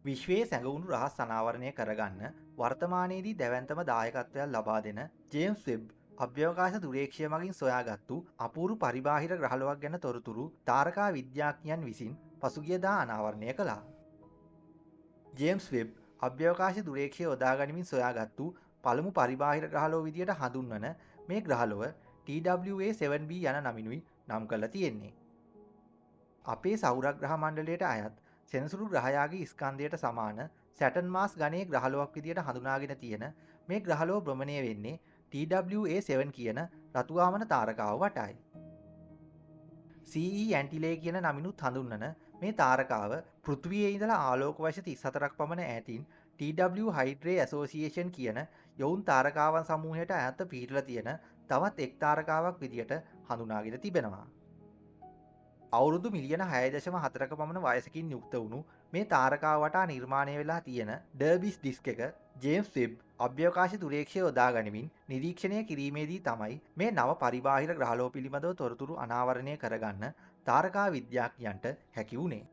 විශ්වයේ සැඟවුණු රහස් අනාවරණය කරගන්න වර්තමානයේදී දැවැන්තම දායකත්වයක් ලබා දෙන ජේම්ස් වෙබ් අභ්‍යවකාශ දුරේක්ෂය මගින් සොයාගත්තු අපූරු පරිබාහිර ග්‍රහලොවක් ගැන තොරතුරු තාරකා විද්‍යාඥයන් විසින් පසුගියදා අනාවරණය කළා. ජේම්ස් වෙබ් අභ්‍යවකාශ දුරේක්ෂය යොදා ගනිමින් සොයාගත්තු පළමු පරිබාහිර ග්‍රහලොව විදියට හඳුන්වන මේ ග්‍රහලොව TWA7b යන නමිනුයි නම් කරලා තියෙන්නේ. අපේ සෞරග්‍රහ මණ්ඩලයට අයත් සෙනසුරු ග්‍රහයාගේ ස්කන්ධයට සමාන සැටන් මාස් ගණයේ ග්‍රහලොවක් විදියට හඳුනාගෙන තියෙන මේ ග්‍රහලොව භ්‍රමණය වෙන්නේ TWA7 කියන රතුවාමන තාරකාව වටායි. CE ඇන්ටිලේ කියන නමිනුත් හඳුන්වන මේ තාරකාව පෘථිවියේ ඉඳලා ආලෝක වර්ෂ 34ක් පමණ ඈතින් TW හයිඩ්‍රේ ඇසෝසියේෂන් කියන යොවුන් තාරකාවන් සමූහයට ඈත පිහිටලා තියෙන තවත් එක් තාරකාවක් විදියට හඳුනාගෙන තිබෙනවා. අවුරුදු මිලියන 6.4ක පමණ වයසකින් යුක්ත වුණු මේ තාරකාව වටා නිර්මාණය වෙලා තියෙන ඩර්බිස් ඩිස්ක් එක ජේම්ස් වෙබ් අභ්‍යවකාශ දුරේක්ෂය යොදා ගනිමින් නිරීක්ෂණය කිරීමේදී තමයි මේ නව පරිබාහිර ග්‍රහලෝක පිළිබඳව තොරතුරු අනාවරණය කරගන්න තාරකා විද්‍යාඥයන්ට හැකි වුණේ.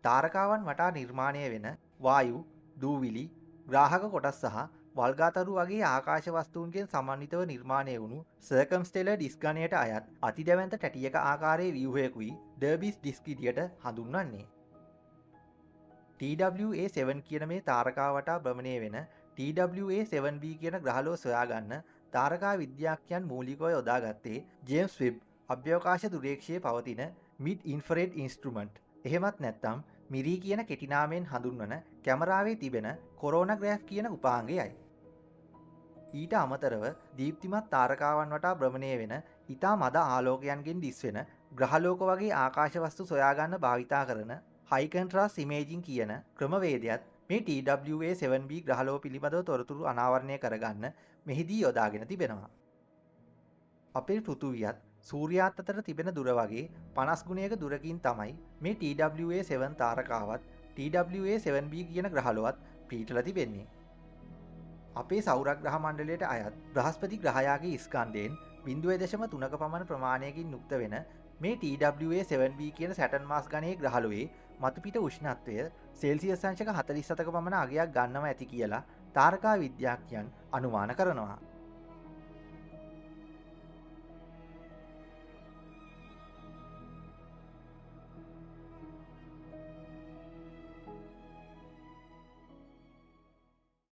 තාරකාවන් වටා නිර්මාණය වෙන වායු, දූවිලි, ග්‍රාහක කොටස් සහ වල්ගාතරු වගේ ආකාශ වස්තුන්ගෙන් සමන්විතව නිර්මාණය වුණු සර්කම්ස්ටෙලර් ඩිස්ක් ගණයට අයත් අතිදැවැන්ත ටැටියක ආකාරයේ ව්‍යුහයකුයි ඩර්බිස් ඩිස්ක් විදියට හඳුන්වන්නේ. TWA7 කියන මේ තාරකාව වටා භ්‍රමණය වෙන TWA7b කියන ග්‍රහලෝක සොයාගන්න තාරකා විද්‍යාඥයන් මූලිකව යොදාගත්තේ ජේම්ස් වෙබ් අභ්‍යවකාශ දුරේක්ෂයේ පවතින මිඩ් ඉන්ෆ්‍රාරෙඩ් ඉන්ස්ට්‍රුමන්ට් එහෙමත් නැත්නම් මිරී කියන කෙටි නාමයෙන් හඳුන්වන කැමරාවේ තිබෙන කොරෝනෝග්‍රැෆ් කියන උපාංගයයි. ඊට අමතරව දීප්තිමත් තාරකාවන් වටා භ්‍රමණය වෙන ඉතා මද ආලෝකයන්ගෙන් දිස්වෙන ග්‍රහලෝක වගේ ආකාශ වස්තු සොයාගන්න භාවිතා කරන හයි කන්ට්‍රාස්ට් ඉමේජින් කියන ක්‍රමවේදයත් මේ TWA7b ග්‍රහලෝක පිළිබඳව තොරතුරු අනාවරණය කරගන්න මෙහිදී යොදාගෙන තිබෙනවා. අපේ පෘථුවියත් සූර්යාත් අතර තිබෙන දුර වගේ 50 ගුණයක දුරකින් තමයි මේ TWA7 තාරකාවත් TWA7b කියන ග්‍රහලොවත් පිහිටලා තිබෙන්නේ. අපේ සෞරග්‍රහ මණ්ඩලයට අයත් බ්‍රහස්පති ග්‍රහයාගේ ස්කන්ධයෙන් 0.3ක පමණ ප්‍රමාණයකින් යුක්ත වෙන මේ TWA7b කියන සැටන් මාස් ගණයේ ග්‍රහලොවේ මතුපිට උෂ්ණත්වය සෙල්සියස් අංශක 47ක පමණ අගයක් ගන්නවා ඇති කියලා තාරකා විද්‍යාඥයන් අනුමාන කරනවා.